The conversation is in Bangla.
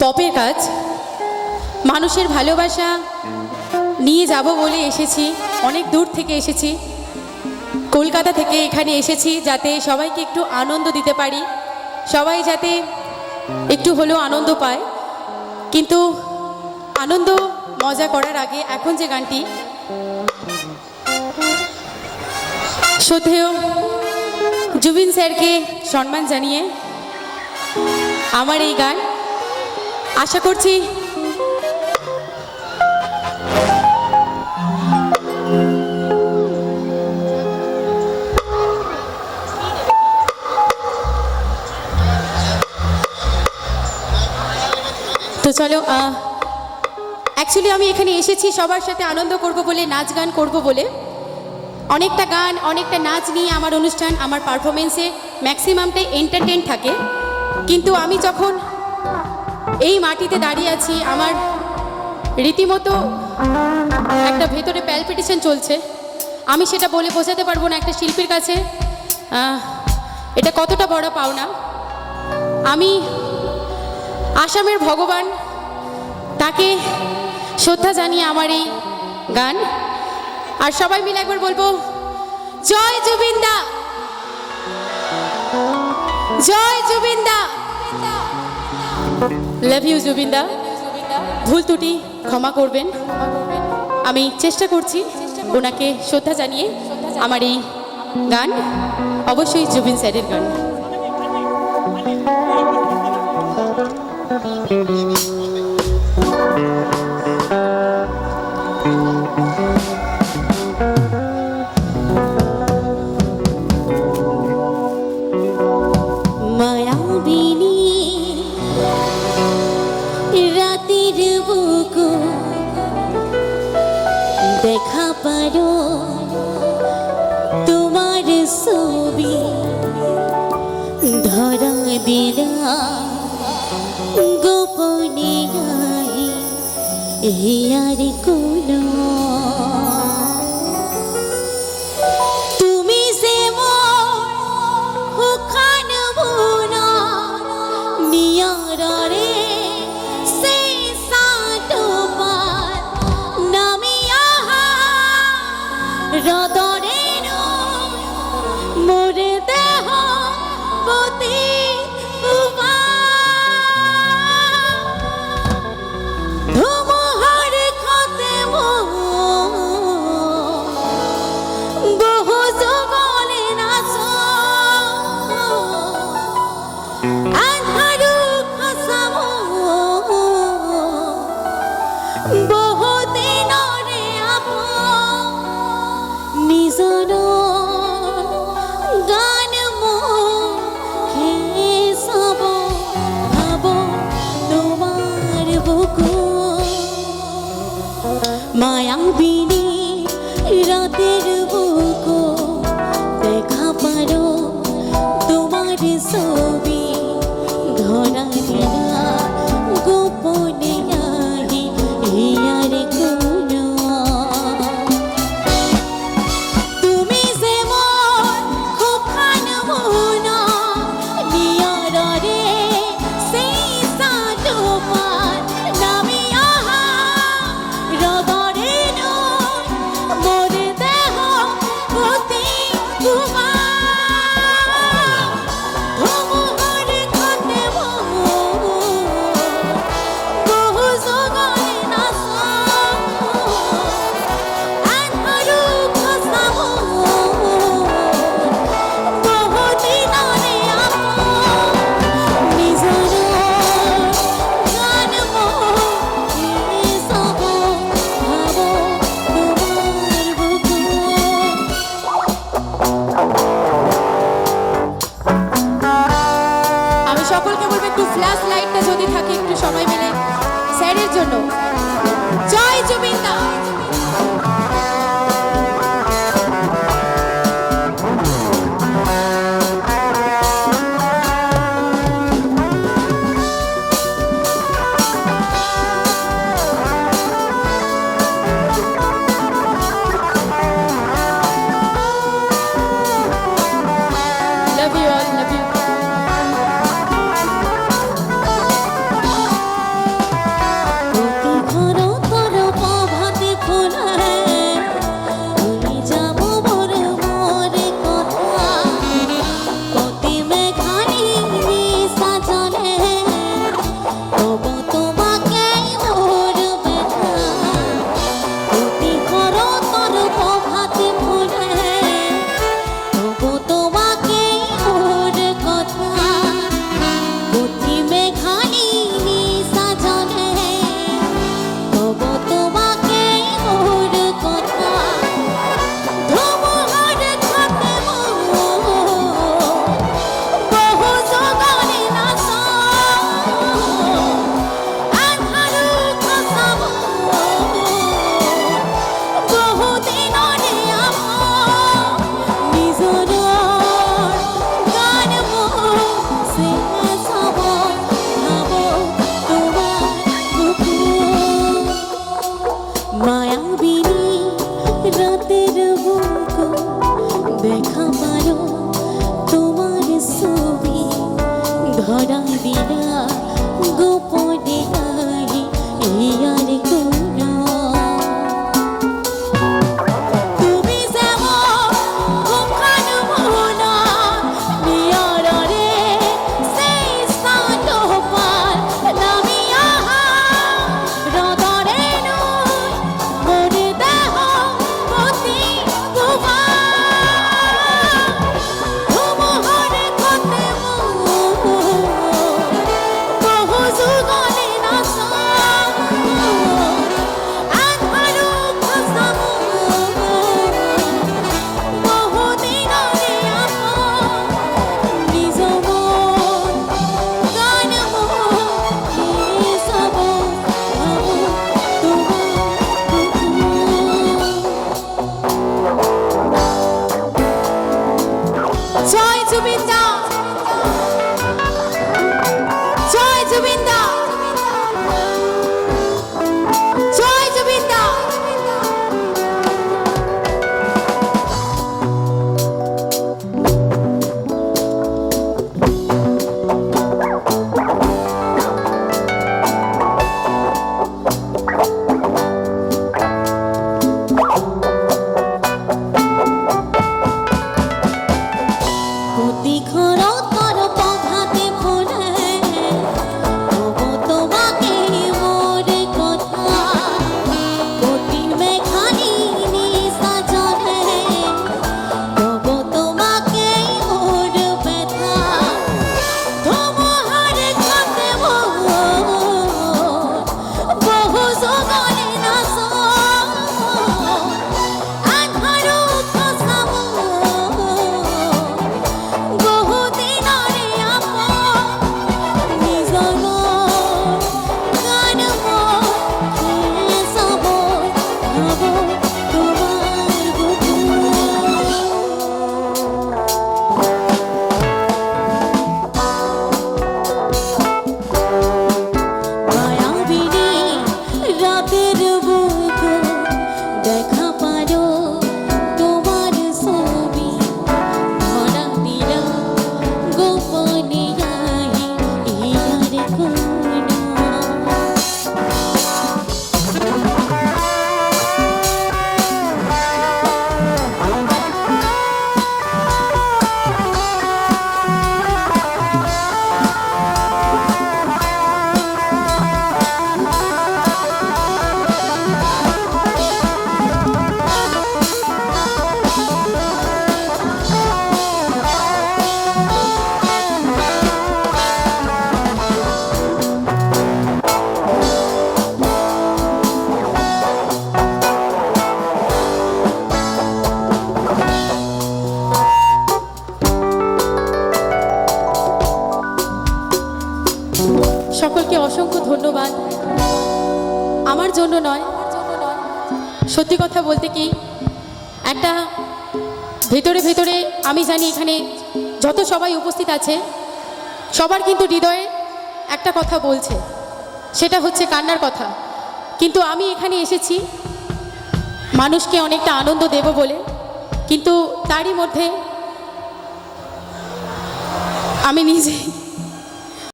পপের কাজ মানুষের ভালোবাসা নিয়ে যাব বলে এসেছি। অনেক দূর থেকে এসেছি, কলকাতা থেকে এখানে এসেছি যাতে সবাইকে একটু আনন্দ দিতে পারি, সবাই যাতে একটু হলেও আনন্দ পায়। কিন্তু আনন্দ মজা করার আগে এখন যে গানটি শ্রদ্ধেয় জুবিন স্যারকে সম্মান জানিয়ে আমার এই গান, আশা করছি তো চলো। অ্যাকচুয়ালি আমি এখানে এসেছি সবার সাথে আনন্দ করব বলে, নাচ গান করব বলে। অনেকটা গান অনেকটা নাচ নিয়ে আমার অনুষ্ঠান, আমার পারফরমেন্সে ম্যাক্সিমামটাই এন্টারটেইন থাকে। কিন্তু আমি যখন এই মাটিতে দাঁড়িয়ে আছি, আমার রীতিমতো একটা ভেতরে প্যালপিটেশন চলছে। আমি সেটা বলে বোঝাতে পারবো না একটা শিল্পীর কাছে এটা কতটা বড় পাওনা। আমি আসামের ভগবান, তাকে শ্রদ্ধা জানিয়ে আমার এই গান। আর সবাই মিলে একবার বলবো, জয় জুবিন দা, জয় জুবিন দা, লাভ ইউ জুবিন দা। ভুল ত্রুটি ক্ষমা করবেন, আমি চেষ্টা করছি ওনাকে শ্রদ্ধা জানিয়ে আমার এই গান, অবশ্যই জুবিন স্যারের গান। মায়াবিনী রাতের বুকু দেখা পারো তোমার ছবি ধরা দিলা গোপনে আর কোনো তুমি যে মুখান বুনা নিয়ারে সে সাটো পার নামিয়া রদরে মোরে দেহ পতি মায়াবিনী রাতের বুকু দেখা পারো তোমার ছবি ধরা দিলা গোপনে আর কোনো তুমি যে মোর খুখান বুনা নিয়ারে সেই সাটো পার নামিয়া রদরে মোরে দেহ পতি সকলকে বলবো একটু ফ্ল্যাশ লাইটটা যদি থাকে একটু সময় মেলে স্যারের জন্য। জয় জুবিন দা। Love you all, love you. গোপনে গাই এই আর কোনো তুমি যেমন মুখখান মোহনা নিয়রে সেই স্থান পার নামি আহা হৃদরে নয় মনে দেহ প্রতি ধুমহরে কতে বহু যুগলে নাচা আধারু খসামু বহু দিনরে আপা নিজ মন গান মোহে সব ভাবো তোমার জয় জুবিন দা জয় জুবিন দা জয় জুবিন দা প্রতি খরতর পথাতে ফোনে তবু তোমাকে মোর কথা প্রতি মেঘানি নিশা জলে তবু তোমাকে মোর ব্যথা ধুমহারে খাতে বহু যুগলে নাচা আধারু খসামু বহু দিনরে আপা নিজ গান মোহে সব ভাবো তোমার বুকু মায়াবিনী রাতের বুক দেখা পারো তোমার ছবি ধরা দিল গোপনে গাই এই আর কোনো সকলকে অসংখ্য ধন্যবাদ। আমার জন্য নয়, সত্যি কথা বলতে কি একটা ভেতরে ভেতরে আমি জানি এখানে যত সবাই উপস্থিত আছে সবার কিন্তু হৃদয়ে একটা কথা বলছে, সেটা হচ্ছে কান্নার কথা। কিন্তু আমি এখানে এসেছি মানুষকে অনেকটা আনন্দ দেব বলে, কিন্তু তারই মধ্যে আমি নিজে